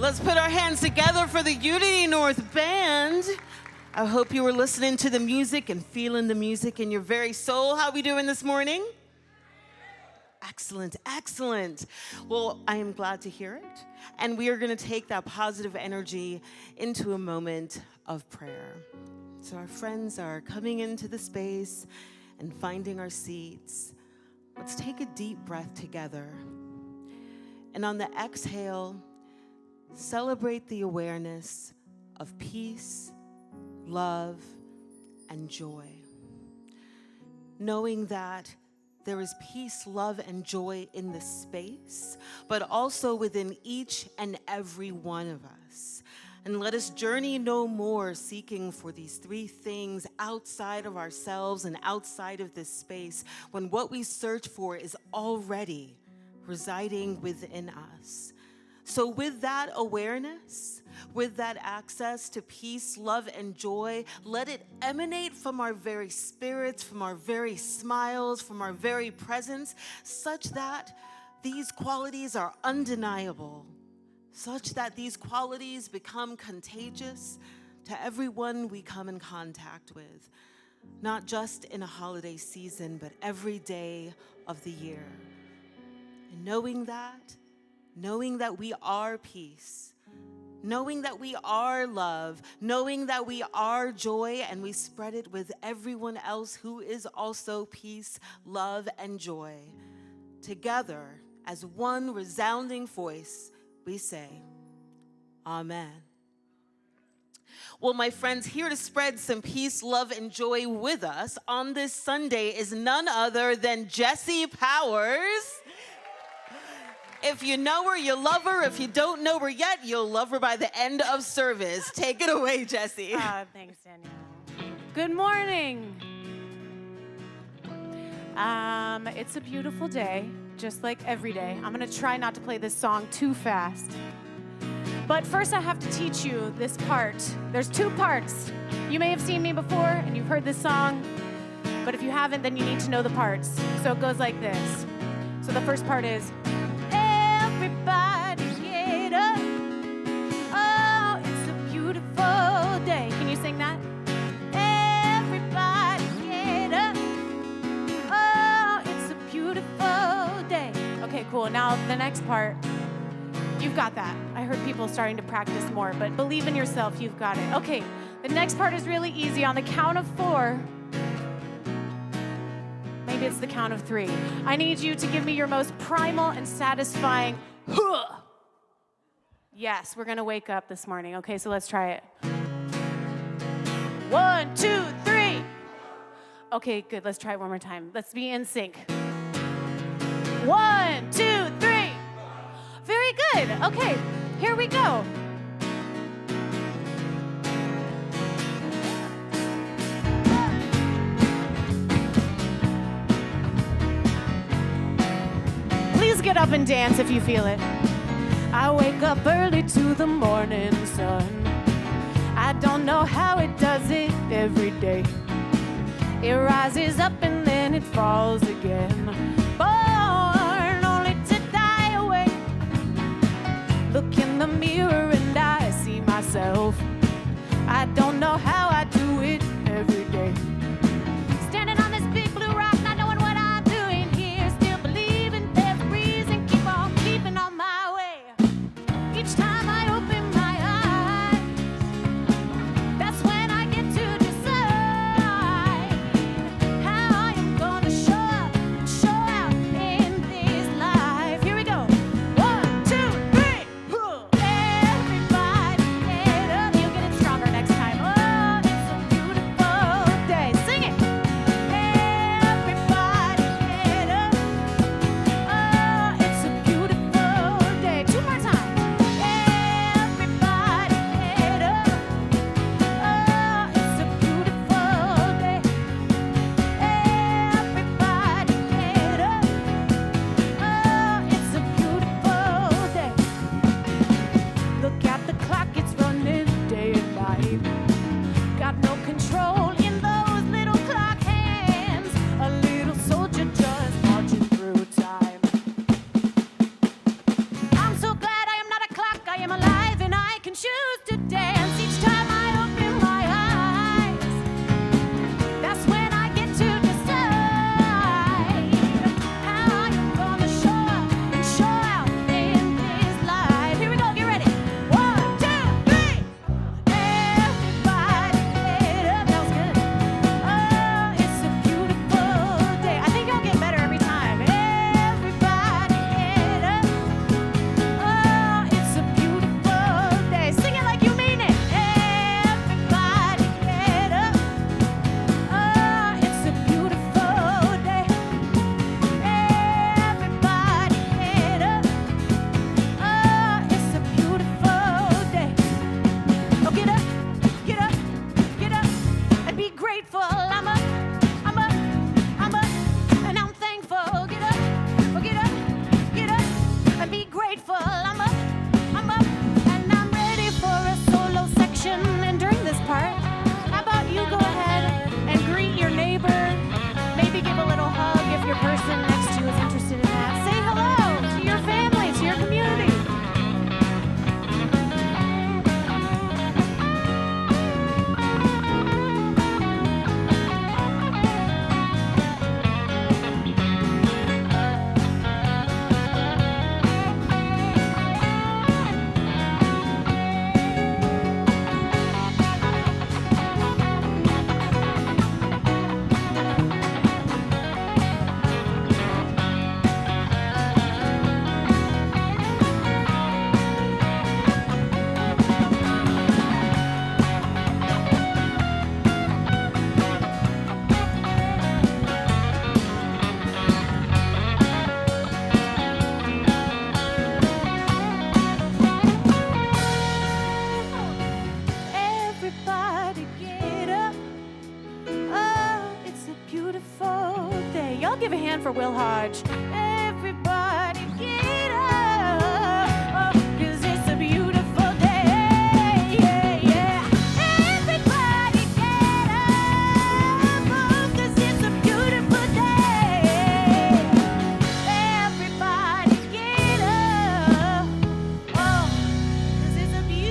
Let's put our hands together for the Unity North Band. I hope you were listening to the music and feeling the music in your very soul. How are we doing this morning? Excellent, excellent. Well, I am glad to hear it. And we are going to take that positive energy into a moment of prayer. So our friends are coming into the space and finding our seats. Let's take a deep breath together. And on the exhale, celebrate the awareness of peace, love, and joy. Knowing that there is peace, love, and joy in this space, but also within each and every one of us. And let us journey no more seeking for these three things outside of ourselves and outside of this space, when what we search for is already residing within us. So with that awareness, with that access to peace, love, and joy, let it emanate from our very spirits, from our very smiles, from our very presence, such that these qualities are undeniable, such that these qualities become contagious to everyone we come in contact with, not just in a holiday season, but every day of the year. And knowing that we are peace, knowing that we are love, knowing that we are joy, and we spread it with everyone else who is also peace, love, and joy. Together, as one resounding voice, we say, Amen. Well, my friends, here to spread some peace, love, and joy with us on this Sunday is none other than Jessie Powers. If you know her, you love her. If you don't know her yet, you'll love her by the end of service. Take it away, Jessie. Thanks, Danielle. Good morning. It's a beautiful day, just like every day. I'm going to try not to play this song too fast. But first, I have to teach you this part. There's two parts. You may have seen me before, and you've heard this song. But if you haven't, then you need to know the parts. So it goes like this. So the first part is, everybody get up. Oh, it's a beautiful day. Can you sing that? Everybody get up. Oh, it's a beautiful day. Okay, cool. Now the next part. You've got that. I heard people starting to practice more, but believe in yourself. You've got it. Okay, the next part is really easy. On the count of 4, maybe it's the count of 3. I need you to give me your most primal and satisfying huh. Yes, we're going to wake up this morning. Okay, so let's try it. 1, 2, 3. Okay, good. Let's try it one more time. Let's be in sync. 1, 2, 3. Very good. Okay, here we go. Please get up and dance if you feel it. I wake up early to the morning sun. I don't know how it does it every day. It rises up and then it falls again. Born only to die away. Look in the mirror and I see myself. I don't know how I do it every day. Standing on this big blue rock, not knowing what I'm doing here. Still believing there's a reason, keep on keeping on my way. Each time I open my eyes, that's when I get to decide how I am gonna show up, show out in this life. Here we go. 1, 2, 3. Everybody get up. You'll get it stronger next time. Oh, everybody get up, 'cause it's a beautiful day. Yeah, yeah. Everybody get up, 'cause it's a beautiful day. Everybody get up, 'cause it's a beautiful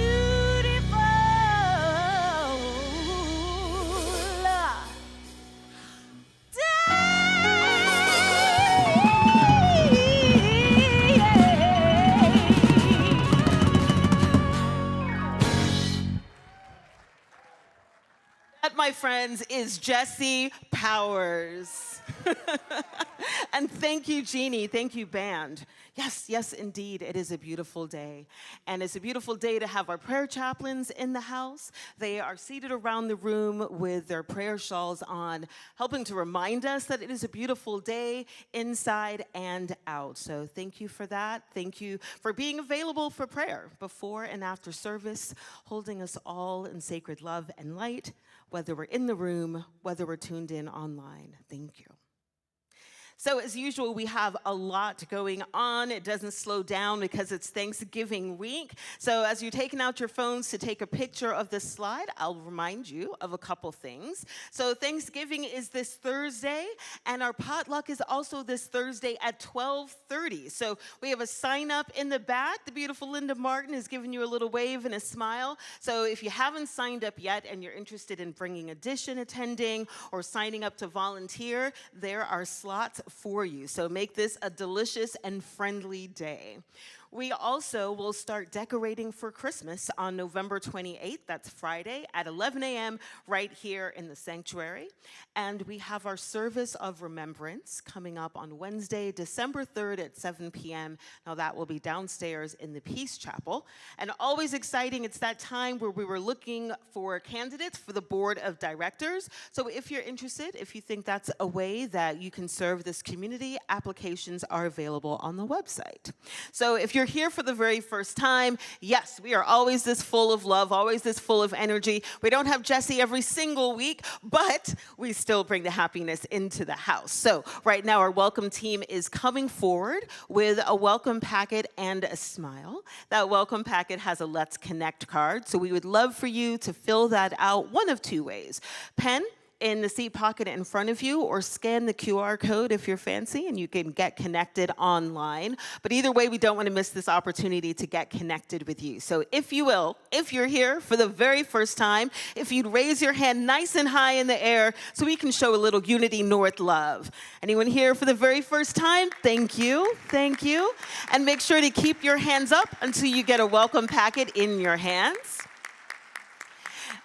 That, my friends, is Jesse Powers. And thank you, Jeannie. Thank you, band. Yes, yes, indeed, it is a beautiful day. And it's a beautiful day to have our prayer chaplains in the house. They are seated around the room with their prayer shawls on, helping to remind us that it is a beautiful day inside and out. So thank you for that. Thank you for being available for prayer before and after service, holding us all in sacred love and light, whether we're in the room, whether we're tuned in online. Thank you. So as usual, we have a lot going on. It doesn't slow down because it's Thanksgiving week. So as you're taking out your phones to take a picture of this slide, I'll remind you of a couple things. So Thanksgiving is this Thursday, and our potluck is also this Thursday at 12:30. So we have a sign up in the back. The beautiful Linda Martin is giving you a little wave and a smile. So if you haven't signed up yet and you're interested in bringing a dish and attending or signing up to volunteer, there are slots for you. So make this a delicious and friendly day. We also will start decorating for Christmas on November 28th. That's Friday at 11 a.m. right here in the sanctuary. And we have our service of remembrance coming up on Wednesday, December 3rd at 7 p.m. Now that will be downstairs in the Peace Chapel. And always exciting, it's that time where we were looking for candidates for the board of directors. So if you're interested, if you think that's a way that you can serve this community, applications are available on the website. So if you're here for the very first time, yes, we are always this full of love, always this full of energy. We don't have Jesse every single week, but we still bring the happiness into the house. So right now our welcome team is coming forward with a welcome packet and a smile. That welcome packet has a Let's Connect card, so we would love for you to fill that out one of two ways. Pen in the seat pocket in front of you, or scan the QR code if you're fancy and you can get connected online. But either way, we don't want to miss this opportunity to get connected with you. So if you will, if you're here for the very first time, if you'd raise your hand nice and high in the air so we can show a little Unity North love. Anyone here for the very first time? Thank you, thank you. And make sure to keep your hands up until you get a welcome packet in your hands.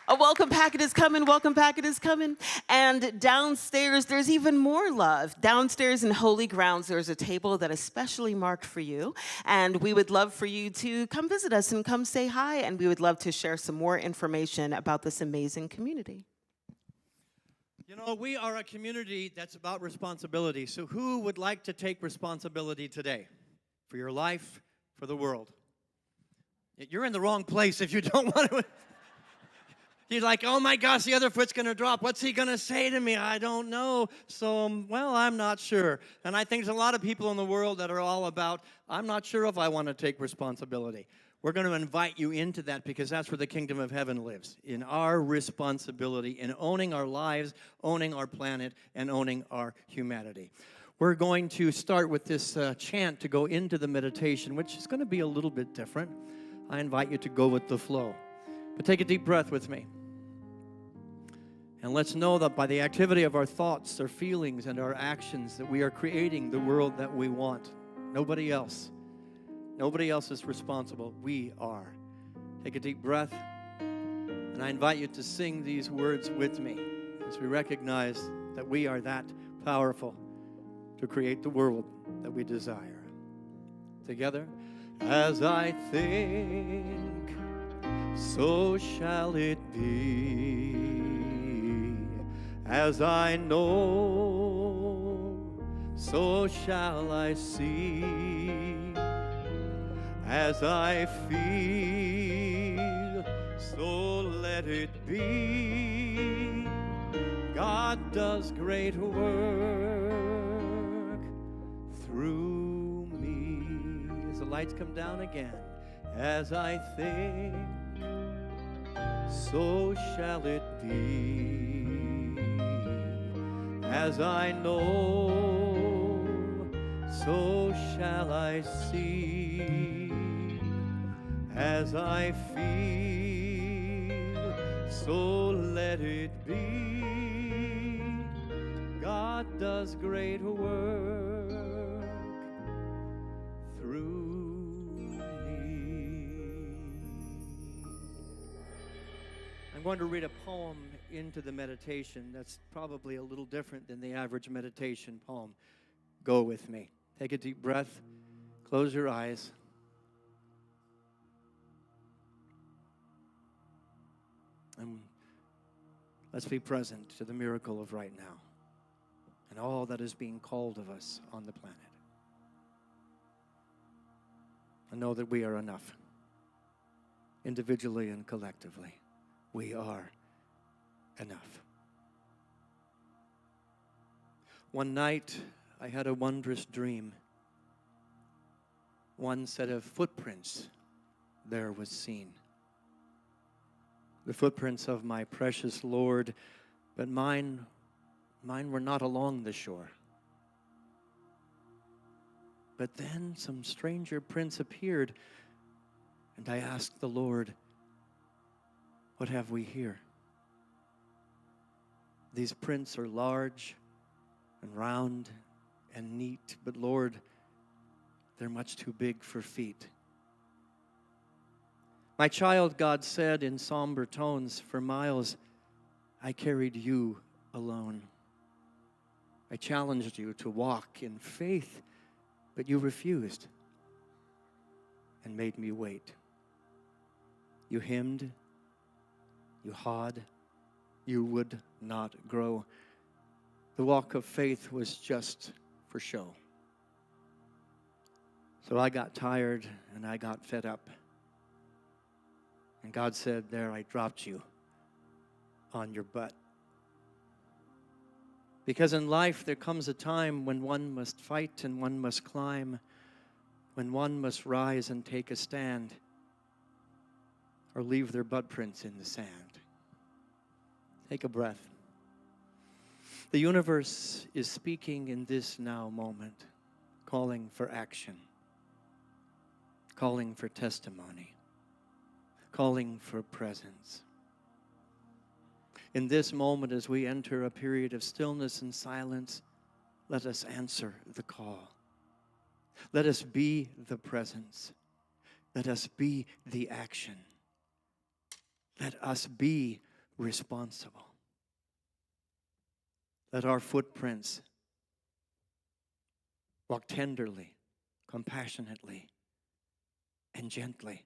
A welcome packet is coming, welcome packet is coming. And downstairs, there's even more love. Downstairs in Holy Grounds, there's a table that is specially marked for you. And we would love for you to come visit us and come say hi. And we would love to share some more information about this amazing community. You know, we are a community that's about responsibility. So who would like to take responsibility today for your life, for the world? You're in the wrong place if you don't want to. You're like, oh my gosh, the other foot's going to drop. What's he going to say to me? I don't know. So, well, I'm not sure. And I think there's a lot of people in the world that are all about, I'm not sure if I want to take responsibility. We're going to invite you into that because that's where the kingdom of heaven lives, in our responsibility, in owning our lives, owning our planet, and owning our humanity. We're going to start with this chant to go into the meditation, which is going to be a little bit different. I invite you to go with the flow. But take a deep breath with me. And let's know that by the activity of our thoughts, our feelings, and our actions, that we are creating the world that we want. Nobody else. Nobody else is responsible. We are. Take a deep breath. And I invite you to sing these words with me as we recognize that we are that powerful to create the world that we desire. Together. As I think, so shall it be. As I know, so shall I see. As I feel, so let it be. God does great work through the lights come down again. As I think, so shall it be. As I know, so shall I see. As I feel, so let it be. God does great work through me. I'm going to read a poem into the meditation that's probably a little different than the average meditation poem. Go with me. Take a deep breath. Close your eyes. And let's be present to the miracle of right now and all that is being called of us on the planet. And know that we are enough, individually and collectively. We are enough. One night, I had a wondrous dream. One set of footprints there was seen. The footprints of my precious Lord, but mine were not along the shore. But then some stranger prints appeared, and I asked the Lord, what have we here? These prints are large and round and neat, but Lord, they're much too big for feet. My child, God said in somber tones, for miles I carried you alone. I challenged you to walk in faith, but you refused and made me wait. You hemmed, you hawed, you would not grow. The walk of faith was just for show. So I got tired and I got fed up. And God said, there, I dropped you on your butt. Because in life there comes a time when one must fight and one must climb, when one must rise and take a stand, or leave their butt prints in the sand. Take a breath. The universe is speaking in this now moment, calling for action, calling for testimony, calling for presence. In this moment, as we enter a period of stillness and silence, let us answer the call. Let us be the presence. Let us be the action. Let us be responsible. Let our footprints walk tenderly, compassionately, and gently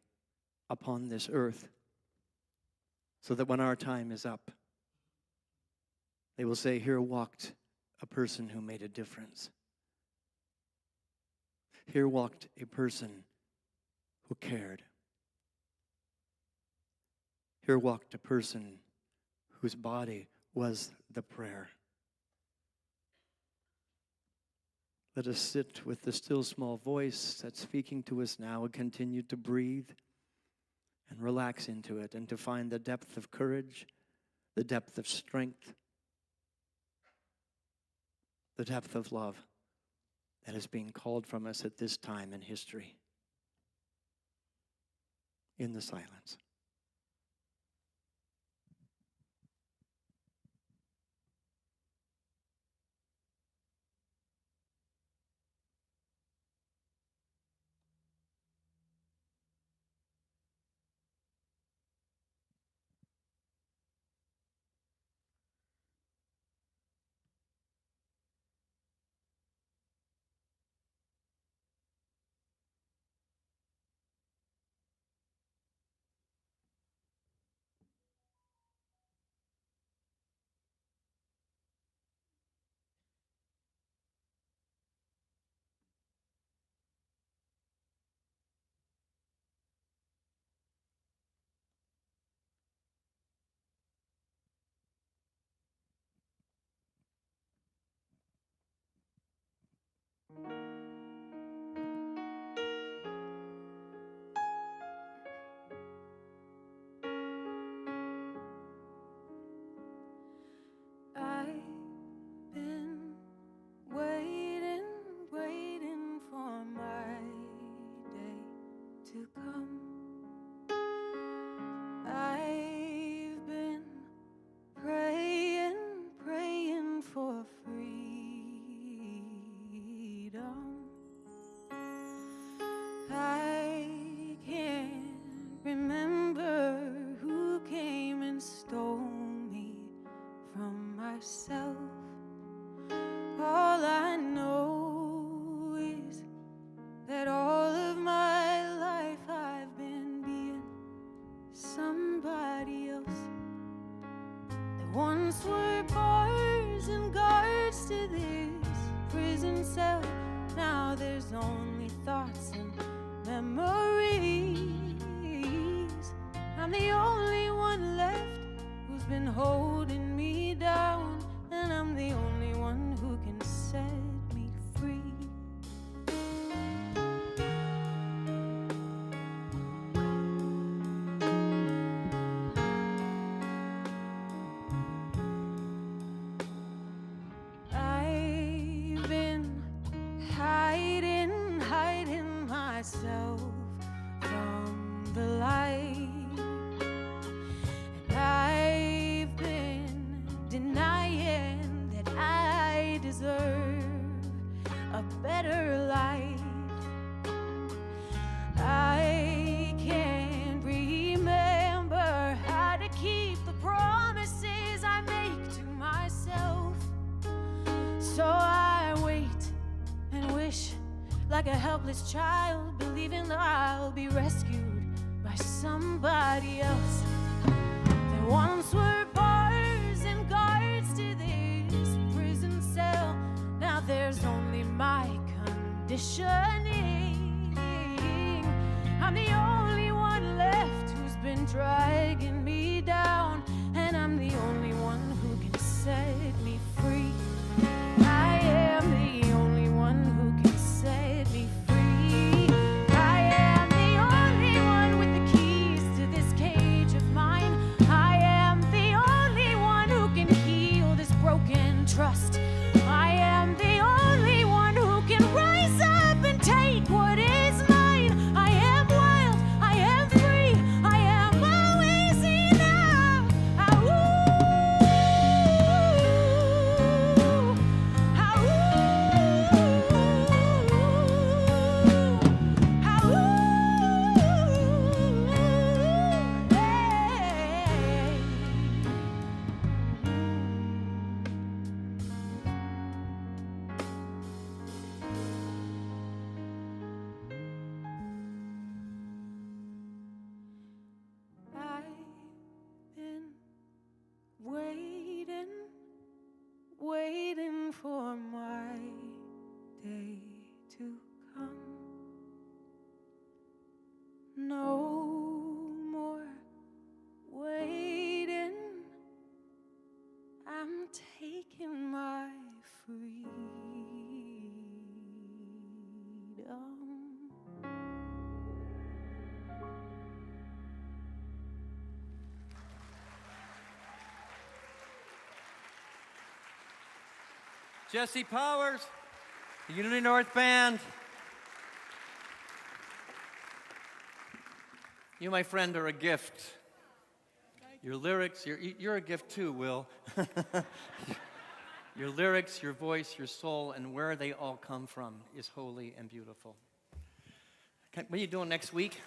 upon this earth, so that when our time is up, they will say, here walked a person who made a difference. Here walked a person who cared. Here walked a person whose body was the prayer. Let us sit with the still small voice that's speaking to us now and continue to breathe and relax into it and to find the depth of courage, the depth of strength, the depth of love that is being called from us at this time in history. In the silence. to come. I've been praying for freedom. I can't remember who came and stole me from myself. All I know is that all of my life I've been being somebody else. There once were bars and guards to this prison cell. Now there's only thoughts and memories. I'm the only one left who's been holding me down, and I'm the only one who can set me free. I've been hiding myself from the light. And I've been denying that I deserve a better life. I can't remember how to keep the promises I make to myself. So I wait and wish like a helpless child, believing that I'll be rescued by somebody else. There once were bars and guards to this prison cell. Now there's only my conditioning. I'm the only one left who's been dragging me down, and I'm the only one who can set me free. I am the only one who can set me free. I am the only one with the keys to this cage of mine. I am the only one who can heal this broken trust. I am the only one who can rise up and take what is mine. I am wild, I am free, I am always enough. I've been waiting for my day to come. No more waiting. I'm taking my freedom. Jesse Powers, the Unity North Band. You, my friend, are a gift. Your lyrics, you're a gift too, Will. Your lyrics, your voice, your soul, and where they all come from is holy and beautiful. What are you doing next week?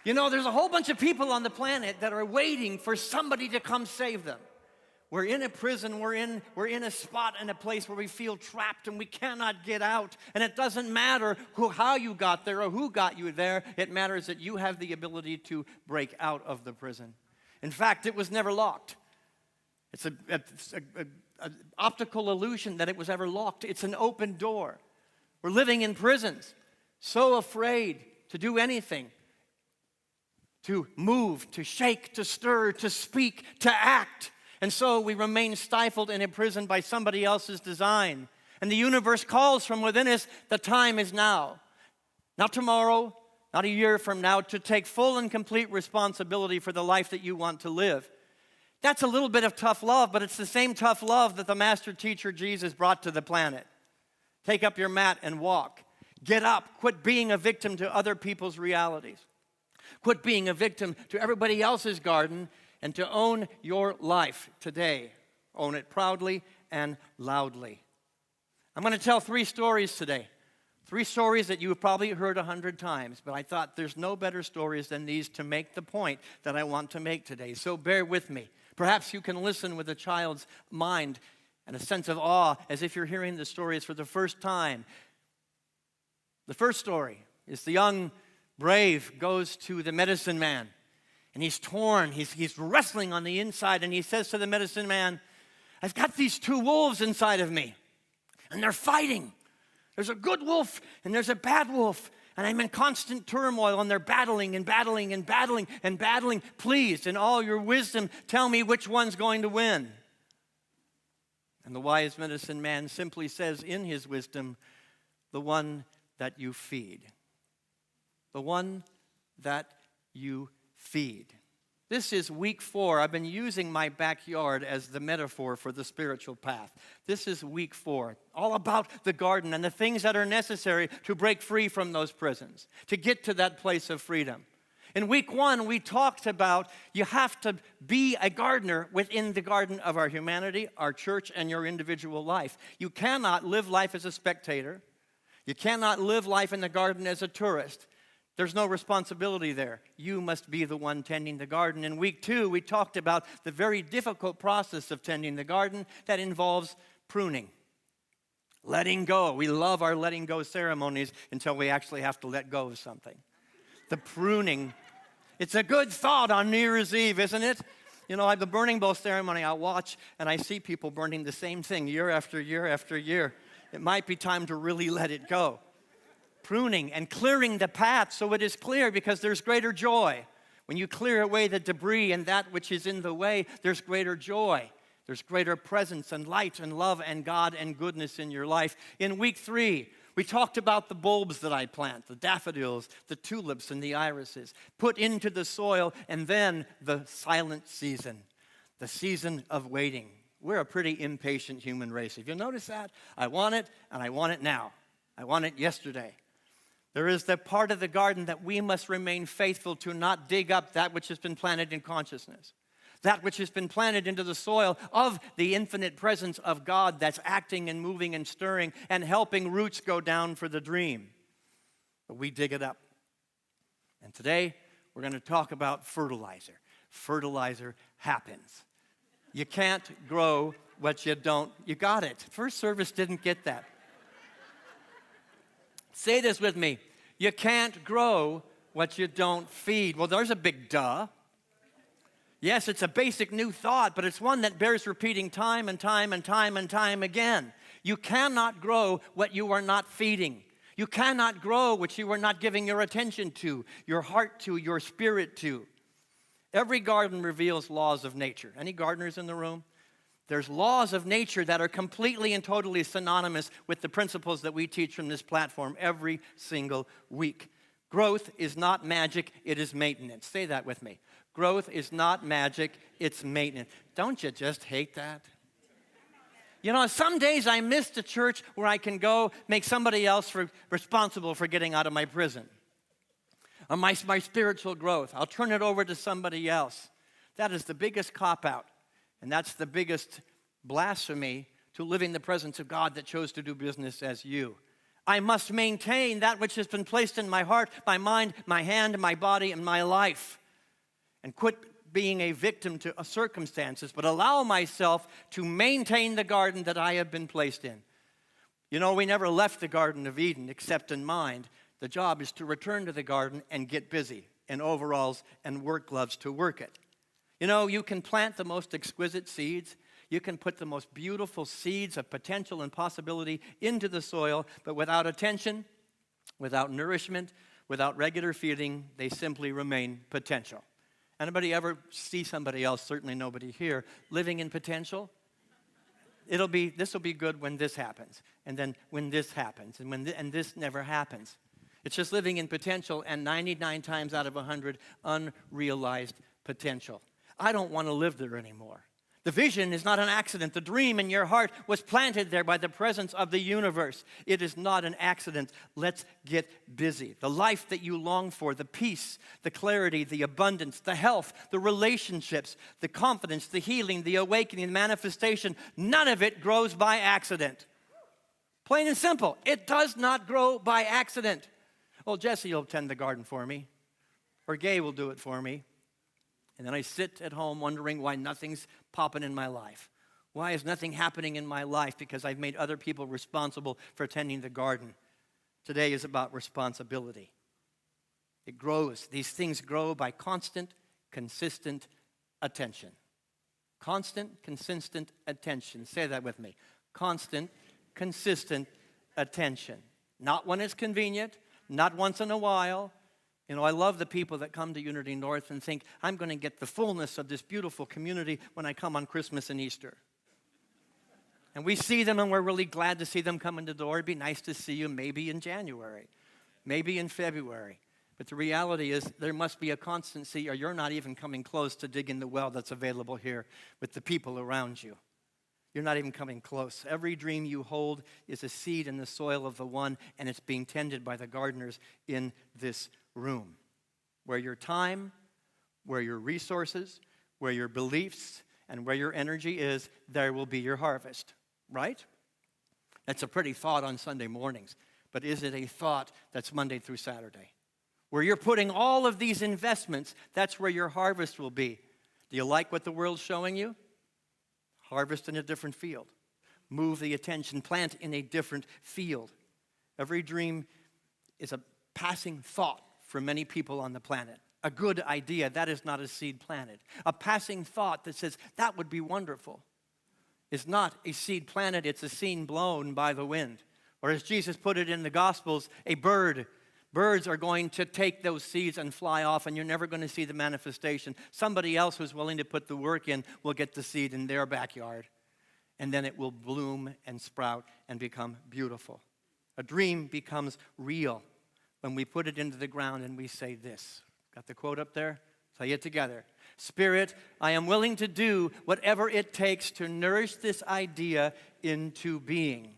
You know, there's a whole bunch of people on the planet that are waiting for somebody to come save them. We're in a prison, we're in a spot and a place where we feel trapped and we cannot get out. And it doesn't matter how you got there or who got you there. It matters that you have the ability to break out of the prison. In fact, it was never locked. It's an optical illusion that it was ever locked. It's an open door. We're living in prisons, so afraid to do anything, to move, to shake, to stir, to speak, to act. And so we remain stifled and imprisoned by somebody else's design. And the universe calls from within us, the time is now. Not tomorrow, not a year from now, to take full and complete responsibility for the life that you want to live. That's a little bit of tough love, but it's the same tough love that the master teacher Jesus brought to the planet. Take up your mat and walk. Get up. Quit being a victim to other people's realities. Quit being a victim to everybody else's garden and to own your life today. Own it proudly and loudly. I'm going to tell 3 stories today. 3 stories that you've probably heard 100 times, but I thought there's no better stories than these to make the point that I want to make today. So bear with me. Perhaps you can listen with a child's mind and a sense of awe as if you're hearing the stories for the first time. The first story is the young brave goes to the medicine man, and he's torn. He's wrestling on the inside, and he says to the medicine man, I've got these 2 wolves inside of me, and they're fighting. There's a good wolf and there's a bad wolf. And I'm in constant turmoil and they're battling and battling and battling and battling. Please, in all your wisdom, tell me which one's going to win. And the wise medicine man simply says in his wisdom, the one that you feed. The one that you feed. This is week 4. I've been using my backyard as the metaphor for the spiritual path. This is week 4, all about the garden and the things that are necessary to break free from those prisons, to get to that place of freedom. In week 1, we talked about you have to be a gardener within the garden of our humanity, our church, and your individual life. You cannot live life as a spectator. You cannot live life in the garden as a tourist. There's no responsibility there. You must be the one tending the garden. In week 2, we talked about the very difficult process of tending the garden that involves pruning, letting go. We love our letting go ceremonies until we actually have to let go of something. The pruning. It's a good thought on New Year's Eve, isn't it? You know, the burning bowl ceremony, I watch and I see people burning the same thing year after year after year. It might be time to really let it go. Pruning and clearing the path so it is clear, because there's greater joy. When you clear away the debris and that which is in the way, there's greater joy. There's greater presence and light and love and God and goodness in your life. In week 3, we talked about the bulbs that I plant, the daffodils, the tulips, and the irises, put into the soil, and then the silent season, the season of waiting. We're a pretty impatient human race. Have you noticed that? I want it, and I want it now. I want it yesterday. There is the part of the garden that we must remain faithful to, not dig up that which has been planted in consciousness, that which has been planted into the soil of the infinite presence of God that's acting and moving and stirring and helping roots go down for the dream. But we dig it up. And today, we're going to talk about fertilizer. Fertilizer happens. You can't grow what you don't. You got it. First service didn't get that. Say this with me. You can't grow what you don't feed. Well, there's a big duh. Yes, it's a basic new thought, but it's one that bears repeating time and time and time and time again. You cannot grow what you are not feeding. You cannot grow what you are not giving your attention to, your heart to, your spirit to. Every garden reveals laws of nature. Any gardeners in the room? There's laws of nature that are completely and totally synonymous with the principles that we teach from this platform every single week. Growth is not magic, it is maintenance. Say that with me. Growth is not magic, it's maintenance. Don't you just hate that? You know, some days I miss the church where I can go make somebody else responsible for getting out of my prison. Or my spiritual growth. I'll turn it over to somebody else. That is the biggest cop-out. And that's the biggest blasphemy to living the presence of God that chose to do business as you. I must maintain that which has been placed in my heart, my mind, my hand, my body, and my life. And quit being a victim to circumstances, but allow myself to maintain the garden that I have been placed in. You know, we never left the Garden of Eden except in mind. The job is to return to the garden and get busy in overalls and work gloves to work it. You know, you can plant the most exquisite seeds. You can put the most beautiful seeds of potential and possibility into the soil, but without attention, without nourishment, without regular feeding, they simply remain potential. Anybody ever see somebody else, certainly nobody here, living in potential? This will be good when this happens, and then when this happens, and this never happens. It's just living in potential, and 99 times out of 100, unrealized potential. I don't want to live there anymore. The vision is not an accident. The dream in your heart was planted there by the presence of the universe. It is not an accident. Let's get busy. The life that you long for, the peace, the clarity, the abundance, the health, the relationships, the confidence, the healing, the awakening, the manifestation, none of it grows by accident. Plain and simple. It does not grow by accident. Well, Jesse will tend the garden for me, or Gay will do it for me. And then I sit at home wondering why nothing's popping in my life. Why is nothing happening in my life? Because I've made other people responsible for tending the garden. Today is about responsibility. It grows. These things grow by constant, consistent attention. Constant, consistent attention. Say that with me. Constant, consistent attention. Not when it's convenient, not once in a while. You know, I love the people that come to Unity North and think, I'm going to get the fullness of this beautiful community when I come on Christmas and Easter. And we see them and we're really glad to see them come in the door. It'd be nice to see you maybe in January, maybe in February. But the reality is there must be a constancy or you're not even coming close to digging the well that's available here with the people around you. You're not even coming close. Every dream you hold is a seed in the soil of the one, and it's being tended by the gardeners in this room. Where your time, where your resources, where your beliefs, and where your energy is, there will be your harvest. Right? That's a pretty thought on Sunday mornings. But is it a thought that's Monday through Saturday? Where you're putting all of these investments, that's where your harvest will be. Do you like what the world's showing you? Harvest in a different field. Move the attention, plant in a different field. Every dream is a passing thought for many people on the planet. A good idea, that is not a seed planted. A passing thought that says, that would be wonderful, is not a seed planted, it's a seed blown by the wind. Or as Jesus put it in the Gospels, a bird. Birds are going to take those seeds and fly off, and you're never going to see the manifestation. Somebody else who's willing to put the work in will get the seed in their backyard, and then it will bloom and sprout and become beautiful. A dream becomes real when we put it into the ground and we say this. Got the quote up there? Say it together. Spirit, I am willing to do whatever it takes to nourish this idea into being.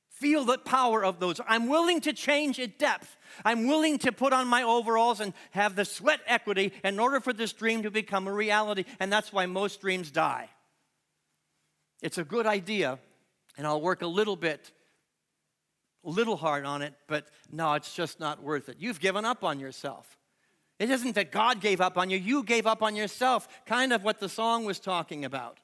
Feel the power of those. I'm willing to change at depth. I'm willing to put on my overalls and have the sweat equity in order for this dream to become a reality. And that's why most dreams die. It's a good idea, and I'll work a little hard on it, but no, it's just not worth it. You've given up on yourself. It isn't that God gave up on you. You gave up on yourself, kind of what the song was talking about.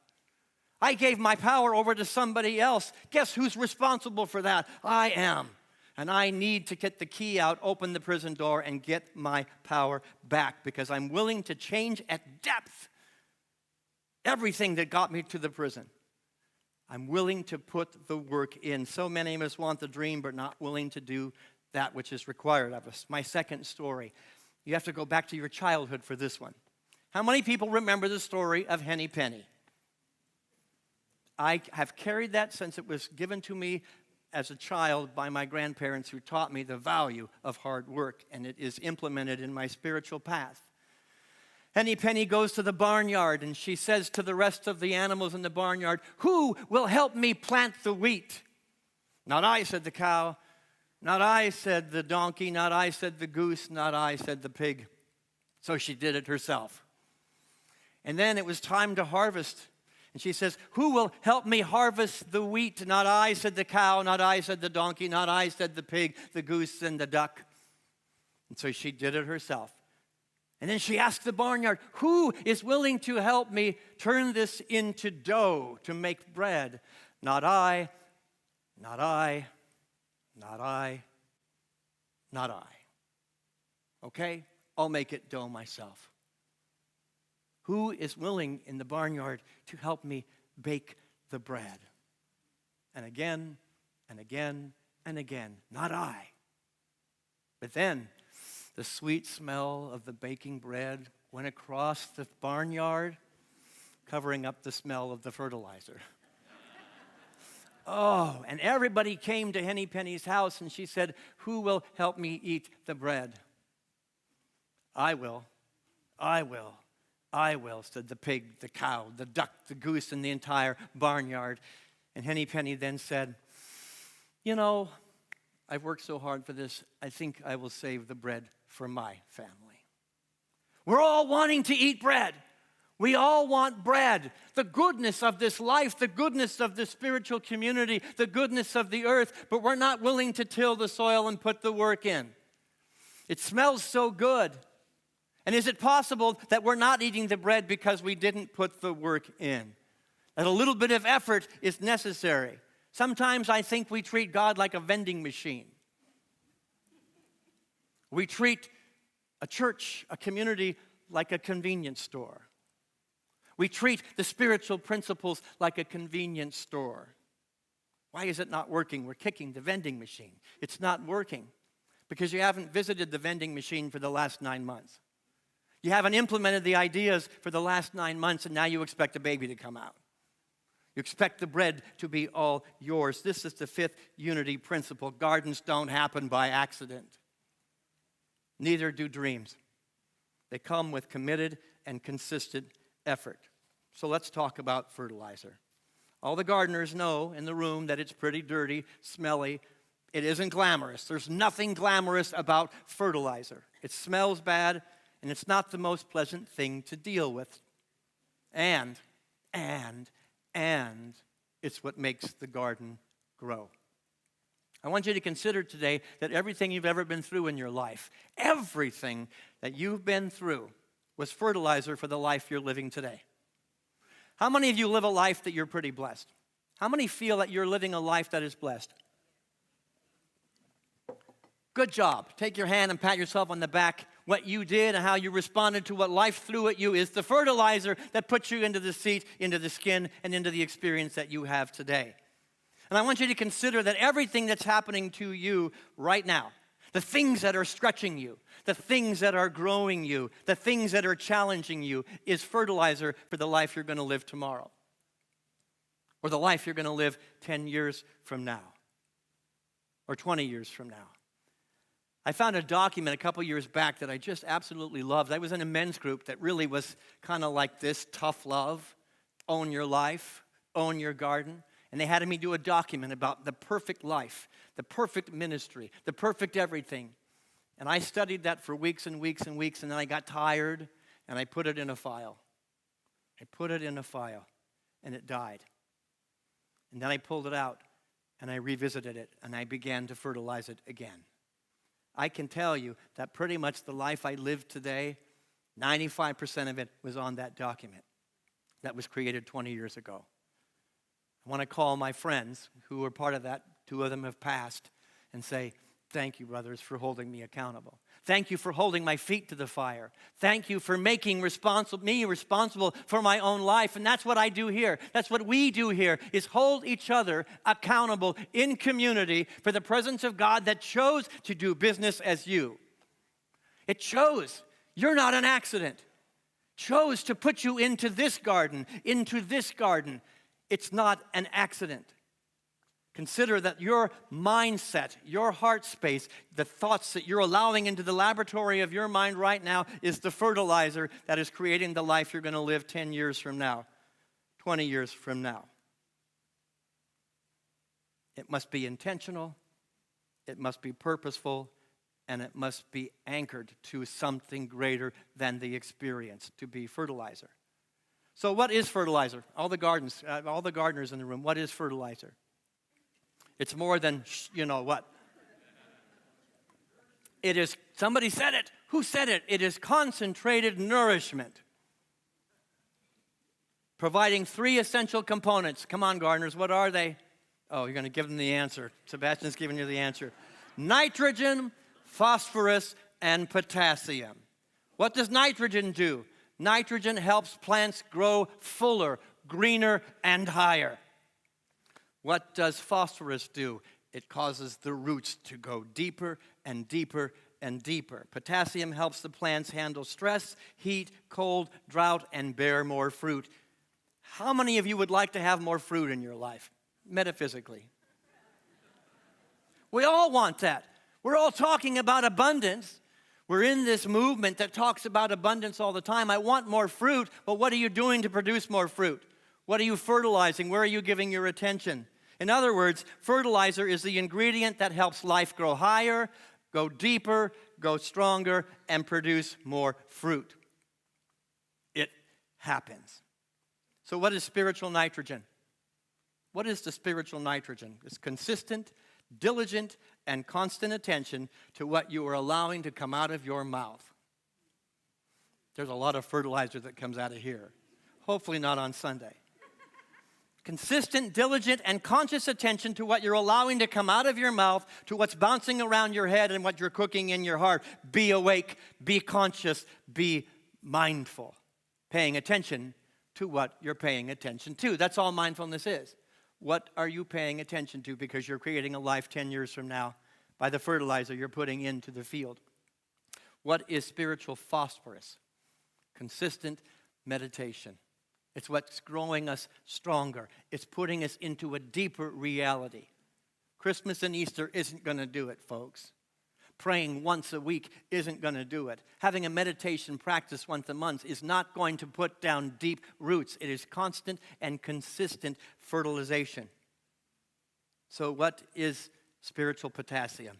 I gave my power over to somebody else. Guess who's responsible for that? I am. And I need to get the key out, open the prison door, and get my power back because I'm willing to change at depth everything that got me to the prison. I'm willing to put the work in. So many of us want the dream but not willing to do that which is required of us. My second story. You have to go back to your childhood for this one. How many people remember the story of Henny Penny? I have carried that since it was given to me as a child by my grandparents who taught me the value of hard work, and it is implemented in my spiritual path. Henny Penny goes to the barnyard, and she says to the rest of the animals in the barnyard, who will help me plant the wheat? Not I, said the cow. Not I, said the donkey. Not I, said the goose. Not I, said the pig. So she did it herself. And then it was time to harvest. And she says, who will help me harvest the wheat? Not I, said the cow. Not I, said the donkey. Not I, said the pig, the goose, and the duck. And so she did it herself. And then she asked the barnyard, who is willing to help me turn this into dough to make bread? Not I, not I, not I, not I. Okay, I'll make it dough myself. Who is willing in the barnyard to help me bake the bread? And again, and again, and again, not I. But then the sweet smell of the baking bread went across the barnyard, covering up the smell of the fertilizer. Oh, and everybody came to Henny Penny's house, and she said, who will help me eat the bread? I will. I will. I will, said the pig, the cow, the duck, the goose, and the entire barnyard. And Henny Penny then said, you know, I've worked so hard for this, I think I will save the bread for my family. We're all wanting to eat bread. We all want bread. The goodness of this life, the goodness of this spiritual community, the goodness of the earth, but we're not willing to till the soil and put the work in. It smells so good. And is it possible that we're not eating the bread because we didn't put the work in? That a little bit of effort is necessary. Sometimes I think we treat God like a vending machine. We treat a church, a community, like a convenience store. We treat the spiritual principles like a convenience store. Why is it not working? We're kicking the vending machine. It's not working because you haven't visited the vending machine for the last 9 months. You haven't implemented the ideas for the last 9 months, and now you expect a baby to come out. You expect the bread to be all yours. This is the fifth unity principle. Gardens don't happen by accident. Neither do dreams. They come with committed and consistent effort. So let's talk about fertilizer. All the gardeners know in the room that it's pretty dirty, smelly. It isn't glamorous. There's nothing glamorous about fertilizer. It smells bad, and it's not the most pleasant thing to deal with. And it's what makes the garden grow. I want you to consider today that everything you've ever been through in your life, everything that you've been through was fertilizer for the life you're living today. How many of you live a life that you're pretty blessed? How many feel that you're living a life that is blessed? Good job. Take your hand and pat yourself on the back. What you did and how you responded to what life threw at you is the fertilizer that puts you into the seat, into the skin, and into the experience that you have today. And I want you to consider that everything that's happening to you right now, the things that are stretching you, the things that are growing you, the things that are challenging you, is fertilizer for the life you're going to live tomorrow. Or the life you're going to live 10 years from now. Or 20 years from now. I found a document a couple years back that I just absolutely loved. I was in a men's group that really was kind of like this: tough love, own your life, own your garden. And they had me do a document about the perfect life, the perfect ministry, the perfect everything. And I studied that for weeks and weeks and weeks, and then I got tired, and I put it in a file. I put it in a file, and it died. And then I pulled it out, and I revisited it, and I began to fertilize it again. I can tell you that pretty much the life I live today, 95% of it was on that document that was created 20 years ago. I want to call my friends who were part of that. 2 of them have passed, and say, thank you, brothers, for holding me accountable. Thank you for holding my feet to the fire. Thank you for making me responsible for my own life. And that's what I do here. That's what we do here, is hold each other accountable in community for the presence of God that chose to do business as you. It chose. You're not an accident. Chose to put you into this garden, into this garden. It's not an accident. Consider that your mindset, your heart space, the thoughts that you're allowing into the laboratory of your mind right now is the fertilizer that is creating the life you're going to live 10 years from now, 20 years from now. It must be intentional, it must be purposeful, and it must be anchored to something greater than the experience to be fertilizer. So what is fertilizer? All the gardeners in the room, what is fertilizer? It's more than, you know what. It is, somebody said it. Who said it? It is concentrated nourishment. Providing 3 essential components. Come on, gardeners, what are they? Oh, you're going to give them the answer. Sebastian's giving you the answer. Nitrogen, phosphorus, and potassium. What does nitrogen do? Nitrogen helps plants grow fuller, greener, and higher. What does phosphorus do? It causes the roots to go deeper and deeper and deeper. Potassium helps the plants handle stress, heat, cold, drought, and bear more fruit. How many of you would like to have more fruit in your life, metaphysically? We all want that. We're all talking about abundance. We're in this movement that talks about abundance all the time. I want more fruit, but what are you doing to produce more fruit? What are you fertilizing? Where are you giving your attention? In other words, fertilizer is the ingredient that helps life grow higher, go deeper, go stronger, and produce more fruit. It happens. So what is spiritual nitrogen? What is the spiritual nitrogen? It's consistent, diligent, and constant attention to what you are allowing to come out of your mouth. There's a lot of fertilizer that comes out of here. Hopefully not on Sunday. Consistent, diligent, and conscious attention to what you're allowing to come out of your mouth, to what's bouncing around your head and what you're cooking in your heart. Be awake, be conscious, be mindful. Paying attention to what you're paying attention to. That's all mindfulness is. What are you paying attention to? Because you're creating a life 10 years from now by the fertilizer you're putting into the field. What is spiritual phosphorus? Consistent meditation. It's what's growing us stronger. It's putting us into a deeper reality. Christmas and Easter isn't going to do it, folks. Praying once a week isn't going to do it. Having a meditation practice once a month is not going to put down deep roots. It is constant and consistent fertilization. So what is spiritual potassium?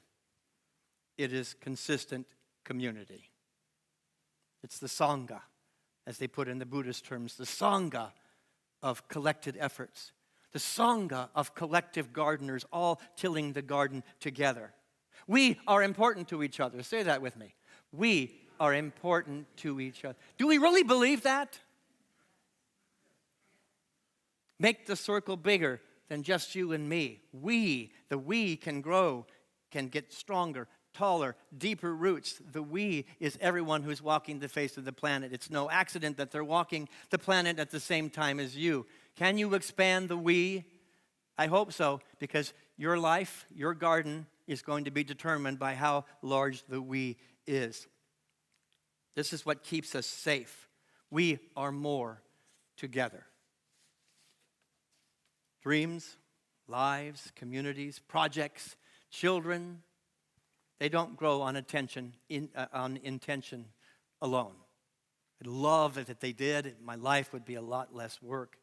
It is consistent community. It's the Sangha, as they put in the Buddhist terms, the Sangha of collected efforts. The Sangha of collective gardeners all tilling the garden together. We are important to each other. Say that with me. We are important to each other. Do we really believe that? Make the circle bigger than just you and me. The we can grow, can get stronger, taller, deeper roots. The we is everyone who's walking the face of the planet. It's no accident that they're walking the planet at the same time as you. Can you expand the we? I hope so, because your life, your garden, is going to be determined by how large the we is. This is what keeps us safe. We are more together. Dreams, lives, communities, projects, children, they don't grow on on intention alone. I'd love it if they did. My life would be a lot less work.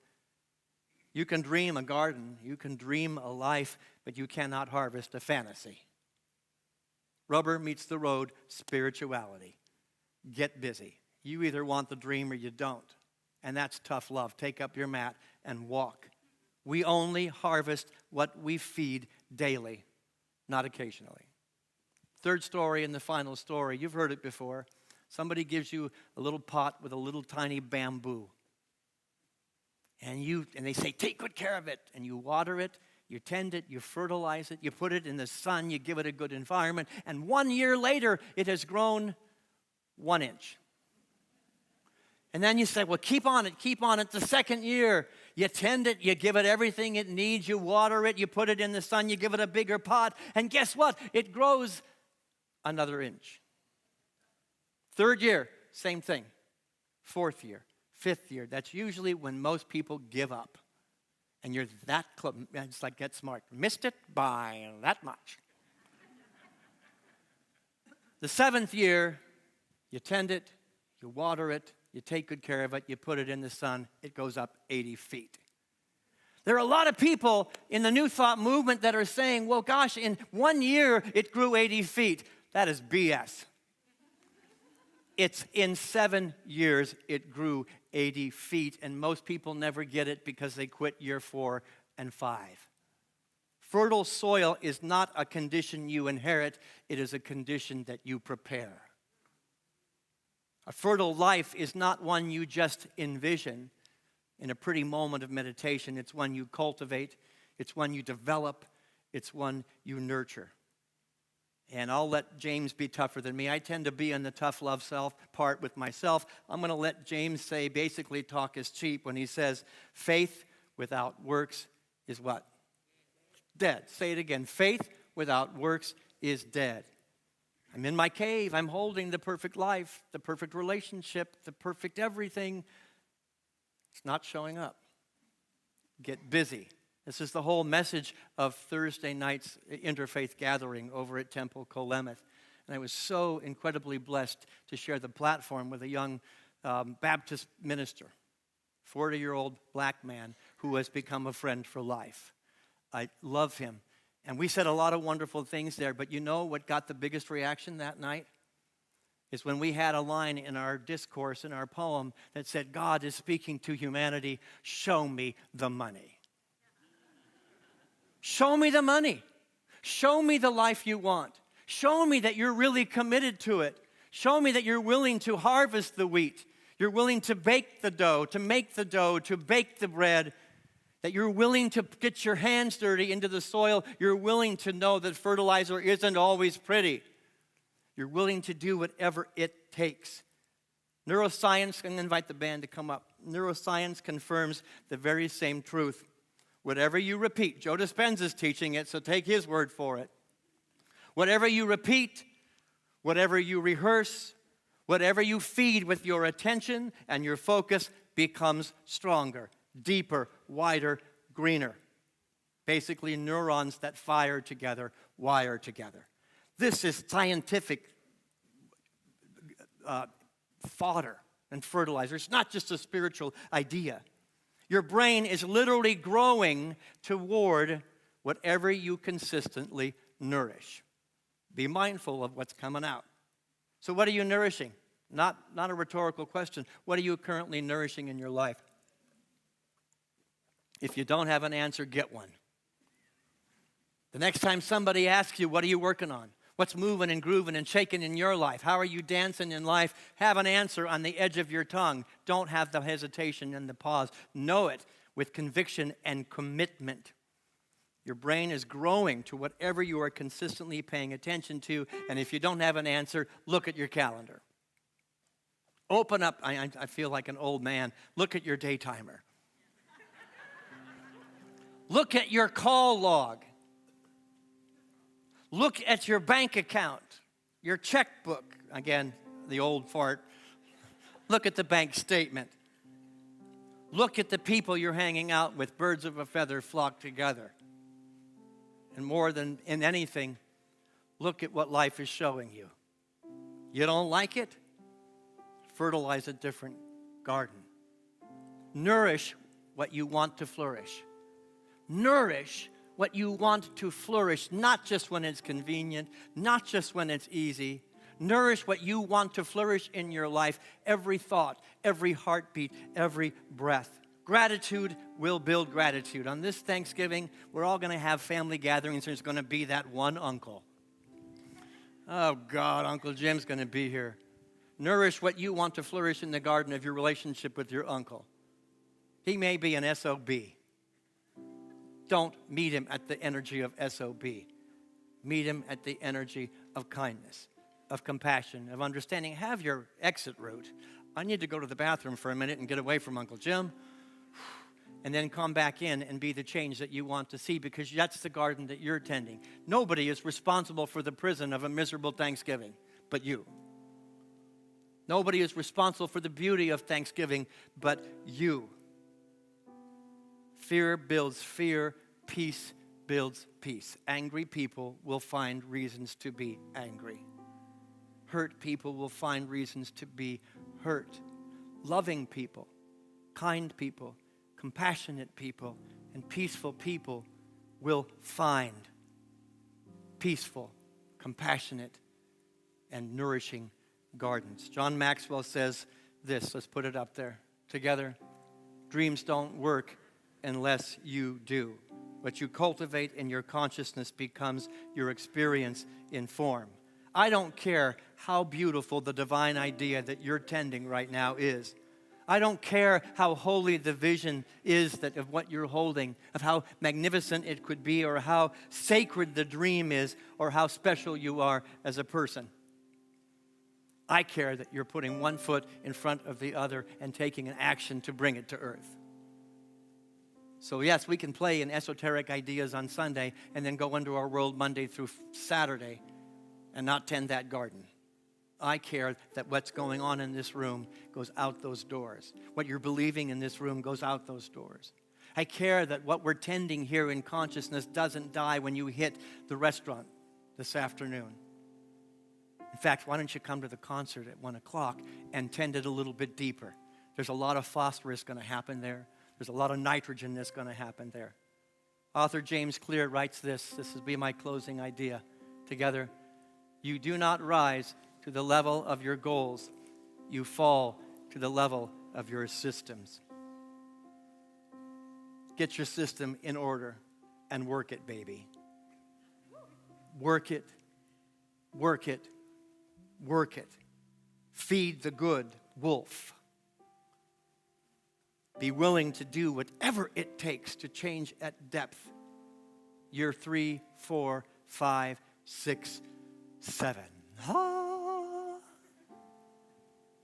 You can dream a garden, you can dream a life, but you cannot harvest a fantasy. Rubber meets the road, spirituality. Get busy. You either want the dream or you don't. And that's tough love. Take up your mat and walk. We only harvest what we feed daily, not occasionally. Third story and the final story. You've heard it before. Somebody gives you a little pot with a little tiny bamboo. And they say, take good care of it. And you water it, you tend it, you fertilize it, you put it in the sun, you give it a good environment. And 1 year later, it has grown 1 inch. And then you say, well, keep on it, keep on it. The second year, you tend it, you give it everything it needs, you water it, you put it in the sun, you give it a bigger pot. And guess what? It grows another inch. Third year, same thing. Fourth year. Fifth year, that's usually when most people give up. And you're that close. It's like, get smart. Missed it by that much. The seventh year, you tend it, you water it, you take good care of it, you put it in the sun, it goes up 80 feet. There are a lot of people in the New Thought movement that are saying, well, gosh, in 1 year, it grew 80 feet. That is BS. It's in 7 years, it grew 80 feet, and most people never get it because they quit year 4 and 5. Fertile soil is not a condition you inherit, it is a condition that you prepare. A fertile life is not one you just envision in a pretty moment of meditation. It's one you cultivate, it's one you develop, it's one you nurture. And I'll let James be tougher than me. I tend to be in the tough love self part with myself. I'm going to let James say, basically, talk is cheap when he says, faith without works is what? Dead. Say it again. Faith without works is dead. I'm in my cave. I'm holding the perfect life, the perfect relationship, the perfect everything. It's not showing up. Get busy. This is the whole message of Thursday night's interfaith gathering over at Temple Kolemeth. And I was so incredibly blessed to share the platform with a young Baptist minister, 40-year-old black man who has become a friend for life. I love him. And we said a lot of wonderful things there, but you know what got the biggest reaction that night? Is when we had a line in our discourse, in our poem, that said, God is speaking to humanity, show me the money. Show me the money. Show me the life you want. Show me that you're really committed to it. Show me that you're willing to harvest the wheat. You're willing to bake the dough, to make the dough, to bake the bread. That you're willing to get your hands dirty into the soil. You're willing to know that fertilizer isn't always pretty. You're willing to do whatever it takes. Neuroscience, I'm going to invite the band to come up. Neuroscience confirms the very same truth. Whatever you repeat, Joe Dispenza's teaching it, so take his word for it. Whatever you repeat, whatever you rehearse, whatever you feed with your attention and your focus becomes stronger, deeper, wider, greener. Basically, neurons that fire together, wire together. This is scientific fodder and fertilizer. It's not just a spiritual idea. Your brain is literally growing toward whatever you consistently nourish. Be mindful of what's coming out. So what are you nourishing? Not a rhetorical question. What are you currently nourishing in your life? If you don't have an answer, get one. The next time somebody asks you, what are you working on? What's moving and grooving and shaking in your life? How are you dancing in life? Have an answer on the edge of your tongue. Don't have the hesitation and the pause. Know it with conviction and commitment. Your brain is growing to whatever you are consistently paying attention to. And if you don't have an answer, look at your calendar. Open up. I feel like an old man. Look at your day timer. Look at your call log. Look at your bank account, your checkbook. Again, the old fart. Look at the bank statement. Look at the people you're hanging out with. Birds of a feather flock together. And more than in anything, look at what life is showing you. You don't like it? Fertilize a different garden. Nourish what you want to flourish. Nourish what you want to flourish, not just when it's convenient, not just when it's easy. Nourish what you want to flourish in your life, every thought, every heartbeat, every breath. Gratitude will build gratitude. On this Thanksgiving, we're all going to have family gatherings. There's going to be that one uncle. Oh, God, Uncle Jim's going to be here. Nourish what you want to flourish in the garden of your relationship with your uncle. He may be an SOB. Don't meet him at the energy of SOB. Meet him at the energy of kindness, of compassion, of understanding. Have your exit route. I need to go to the bathroom for a minute and get away from Uncle Jim. And then come back in and be the change that you want to see, because that's the garden that you're tending. Nobody is responsible for the prison of a miserable Thanksgiving but you. Nobody is responsible for the beauty of Thanksgiving but you. Fear builds fear. Peace builds peace. Angry people will find reasons to be angry. Hurt people will find reasons to be hurt. Loving people, kind people, compassionate people, and peaceful people will find peaceful, compassionate, and nourishing gardens. John Maxwell says this. Let's put it up there together. Dreams don't work unless you do. What you cultivate in your consciousness becomes your experience in form. I don't care how beautiful the divine idea that you're tending right now is. I don't care how holy the vision is that of what you're holding, of how magnificent it could be, or how sacred the dream is, or how special you are as a person. I care that you're putting one foot in front of the other and taking an action to bring it to earth. So yes, we can play in esoteric ideas on Sunday and then go into our world Monday through Saturday and not tend that garden. I care that what's going on in this room goes out those doors. What you're believing in this room goes out those doors. I care that what we're tending here in consciousness doesn't die when you hit the restaurant this afternoon. In fact, why don't you come to the concert at 1 o'clock and tend it a little bit deeper? There's a lot of phosphorus going to happen there. There's a lot of nitrogen that's going to happen there. Author James Clear writes this. This will be my closing idea. Together, you do not rise to the level of your goals. You fall to the level of your systems. Get your system in order and work it, baby. Work it, work it, work it. Feed the good wolf. Be willing to do whatever it takes to change at depth. Year 3, 4, 5, 6, 7.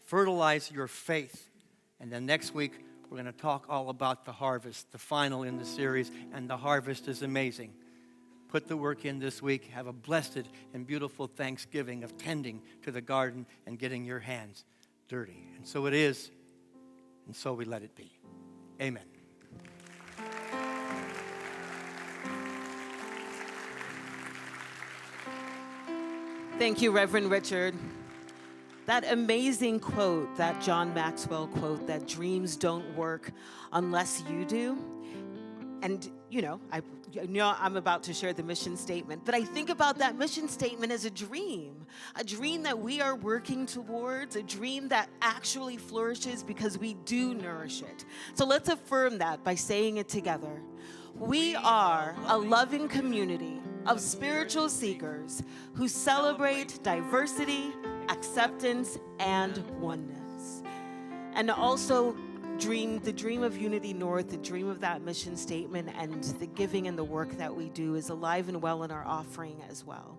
Fertilize your faith. And then next week, we're going to talk all about the harvest, the final in the series, and the harvest is amazing. Put the work in this week. Have a blessed and beautiful Thanksgiving of tending to the garden and getting your hands dirty. And so it is, and so we let it be. Amen. Thank you, Reverend Richard. That amazing quote, that John Maxwell quote, that dreams don't work unless you do. And, I'm about to share the mission statement, but I think about that mission statement as a dream that we are working towards, a dream that actually flourishes because we do nourish it. So let's affirm that by saying it together. We are a loving community of spiritual seekers who celebrate diversity, acceptance, and oneness. And also the dream of Unity North, the dream of that mission statement, and the giving and the work that we do is alive and well in our offering as well.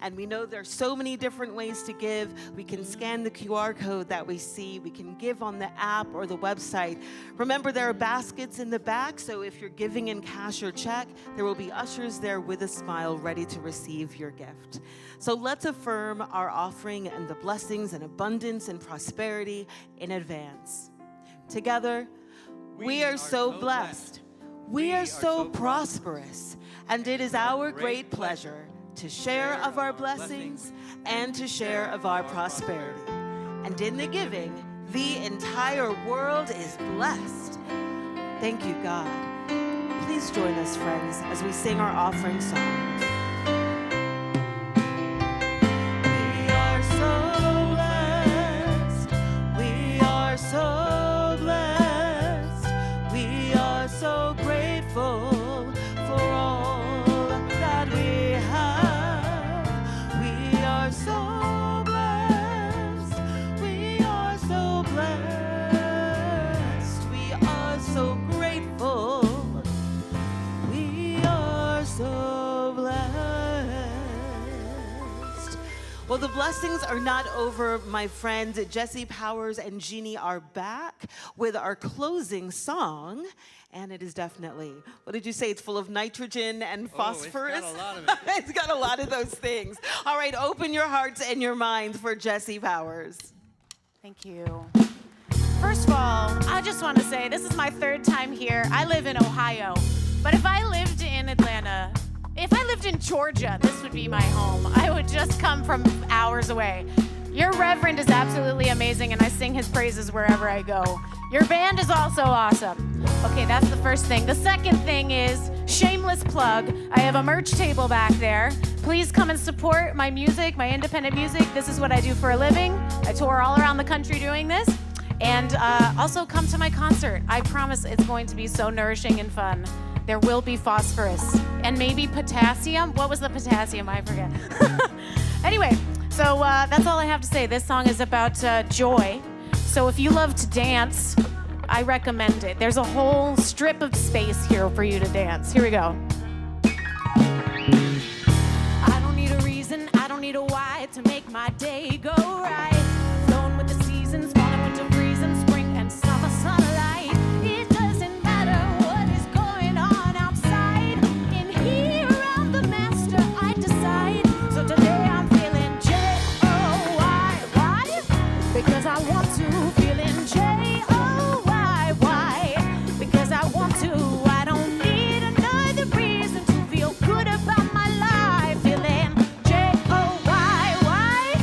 And we know there's so many different ways to give. We can scan the QR code that we see. We can give on the app or the website. Remember, there are baskets in the back, so if you're giving in cash or check, there will be ushers there with a smile ready to receive your gift. So let's affirm our offering and the blessings and abundance and prosperity in advance. Together, we are so blessed. We are so prosperous. And it is our great pleasure to share of our blessings and to share of our prosperity. And in the giving, the entire world is blessed. Thank you, God. Please join us, friends, as we sing our offering song. We are so blessed. We are so blessed. We are so grateful for all that we have. We are so blessed. We are so blessed. We are so grateful. We are so blessed. Well, the blessings are not over, my friends. Jesse Powers and Jeannie are back with our closing song. And it is definitely, what did you say? It's full of nitrogen and phosphorus? It's got a lot of it. It's got a lot of those things. All right, open your hearts and your minds for Jesse Powers. Thank you. First of all, I just want to say this is my third time here. I live in Ohio, but if I lived in Atlanta, if I lived in Georgia, this would be my home. I would just come from hours away. Your Reverend is absolutely amazing, and I sing his praises wherever I go. Your band is also awesome. Okay, that's the first thing. The second thing is, shameless plug, I have a merch table back there. Please come and support my music, my independent music. This is what I do for a living. I tour all around the country doing this. And also come to my concert. I promise it's going to be so nourishing and fun. There will be phosphorus and maybe potassium. What was the potassium? I forget. Anyway, so that's all I have to say. This song is about joy. So if you love to dance, I recommend it. There's a whole strip of space here for you to dance. Here we go. I don't need a reason, I don't need a why to make my day go right. Flowing with the seasons, fall and winter, freezing, spring and summer sunlight. It doesn't matter what is going on outside. In here I'm the master, I decide. So today I'm feeling J-O-Y. Why? Because I want to. Feeling J-O-Y. Why? Because I want to. I don't need another reason to feel good about my life. Feeling J-O-Y. Why?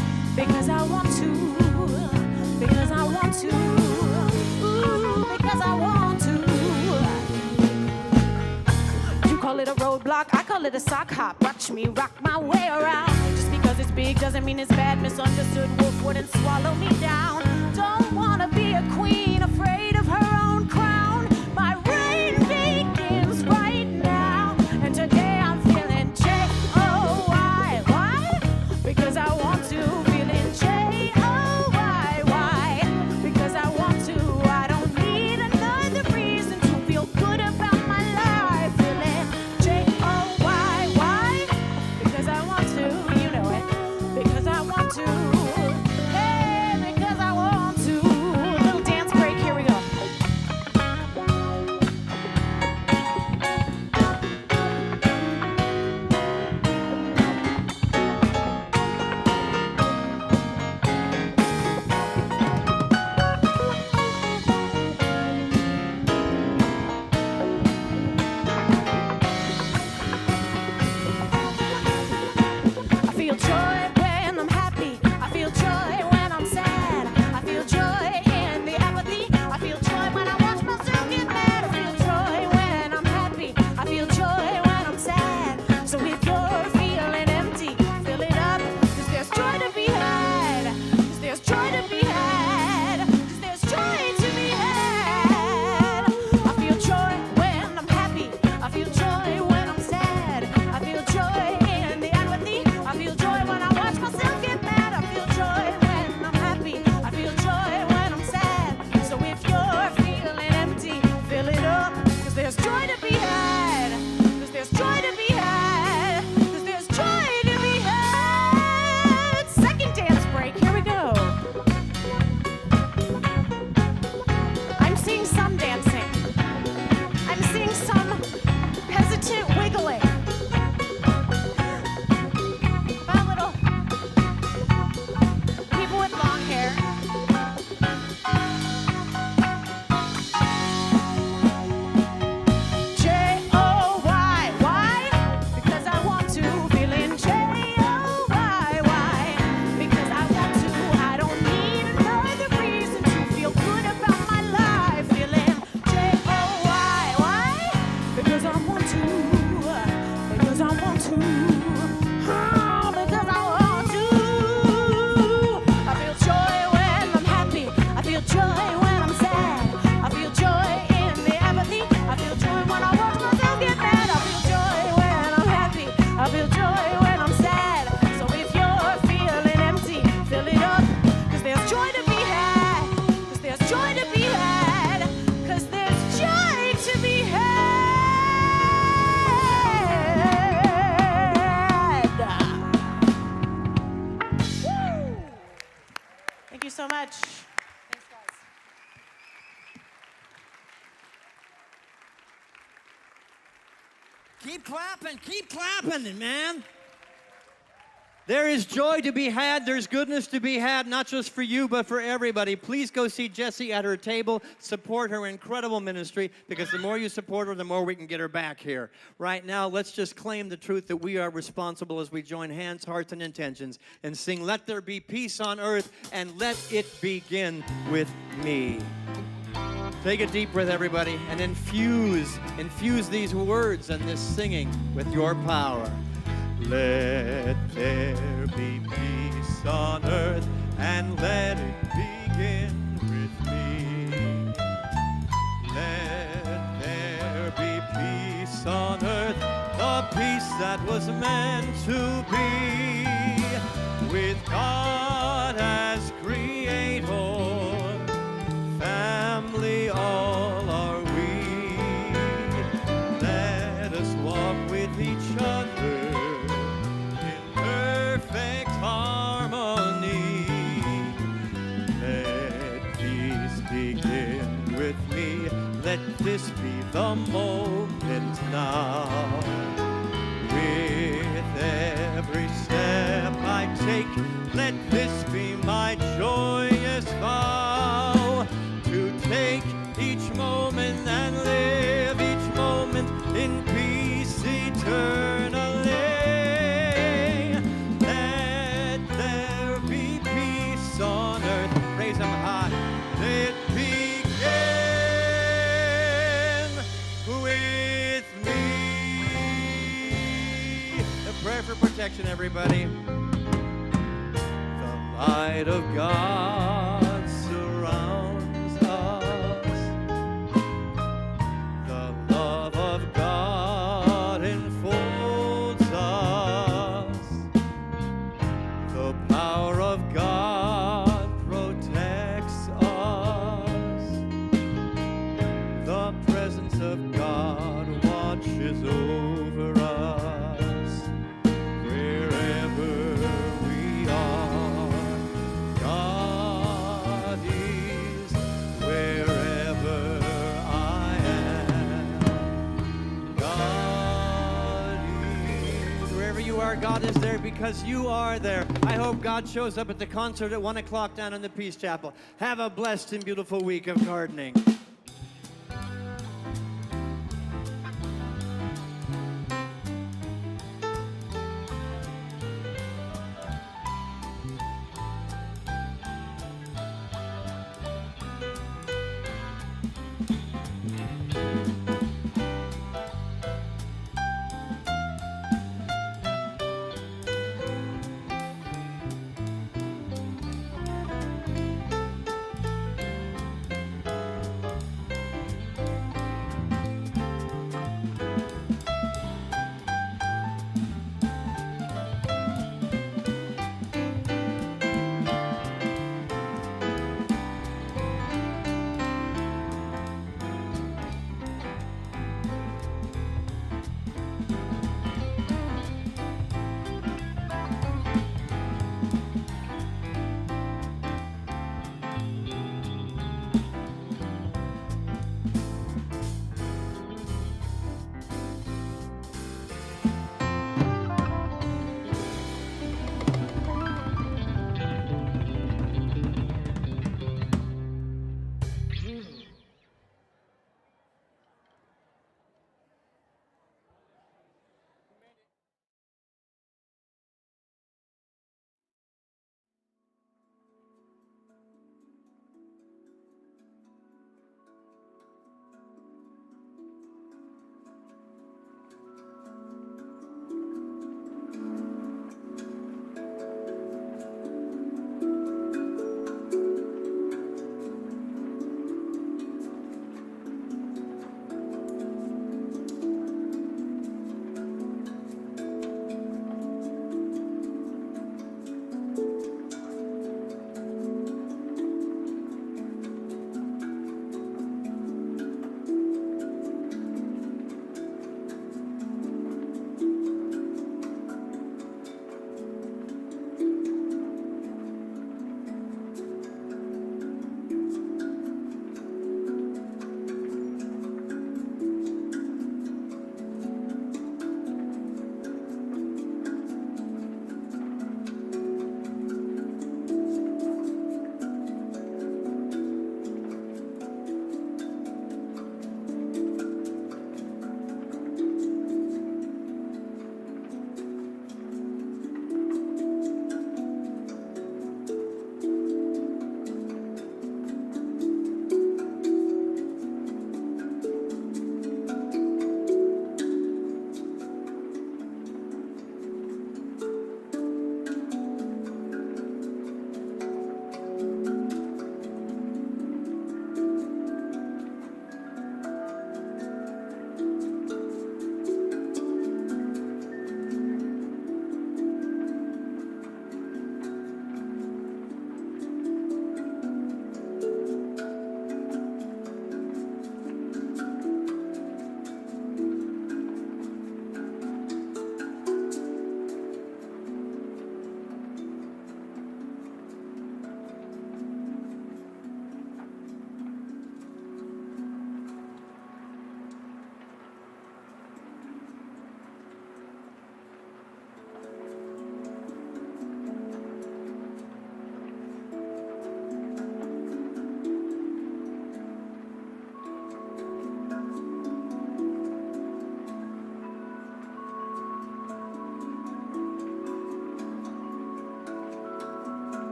call it a sock hop. Watch me rock my way around. Just because it's big doesn't mean it's bad. Misunderstood wolf wouldn't swallow me down. Don't wanna be a queen, afraid of her own crown. My reign begins right now. And today I'm feeling J-O-Y. Why? Because I want to. Feeling J-O-Y. Why? Because I want to. I don't need another reason to feel good about my life. Feeling J-O-Y. Why? Because I want to. You know it. Because I want to. Hey, because I want to. Little dance break. Here we go. I feel joy when I'm happy. I feel joy when I'm sad. I feel joy in the apathy. I feel joy when I watch myself get mad. I feel joy when I'm happy. I feel joy when I'm sad. So if you're feeling empty, fill it up. 'Cause there's joy to be had. 'Cause there's joy to be had. 'Cause there's joy to be had. I feel joy when I'm happy. I feel joy when I'm sad. I feel joy in the apathy. I feel joy when I watch myself get mad. I feel joy when I'm happy. I feel joy when I'm sad. So if you're feeling empty, fill it up. 'Cause there's joy to be had. 'Cause there's joy to be had. 'Cause there's joy to be had. Second dance break. Here we go. I'm seeing some dancing. I'm seeing some hesitant wiggling. My little people with long hair. J-O-Y. Why? Because I want to. Feeling J-O-Y. Why? Because I want to. I don't need another reason to feel good about my life. Feeling J-O-Y. Why? Because I want to. Because I want to. Oh, because I want to. I feel joy when I'm happy. I feel joy when I'm sad. I feel joy in the apathy. I feel joy when I watch myself get mad. I feel joy when I'm happy. I feel joy when I'm sad. So if you're feeling empty, fill it up. 'Cause there's joy to be had. 'Cause there's joy to be had. 'Cause there's joy to be had. Woo! Thank you so much. Thanks, guys. Keep clapping, man. There is joy to be had. There's goodness to be had, not just for you, but for everybody. Please go see Jessie at her table. Support her incredible ministry, because the more you support her, the more we can get her back here. Right now, let's just claim the truth that we are responsible as we join hands, hearts, and intentions and sing, "Let there be peace on earth, and let it begin with me." Take a deep breath, everybody, and infuse these words and this singing with your power. Let there be peace on earth, and let it begin with me. Let there be peace on earth, the peace that was meant to be, with God as creator. Family all are we. Let us walk with each other in perfect harmony. Let peace begin with me. Let this be the moment now. With every step I take, let this be my joyous vow, to take each moment and live each moment in peace eternally. Let there be peace on earth. Raise them high. Let it begin with me. everybody. The light of God surrounds us. The love of God enfolds us. The power of God protects us. The presence of God watches over us. Wherever we are, God is. Wherever I am, God is. Wherever you are, God is there because you are there. I hope God shows up at the concert at 1 o'clock down in the Peace Chapel. Have a blessed and beautiful week of gardening.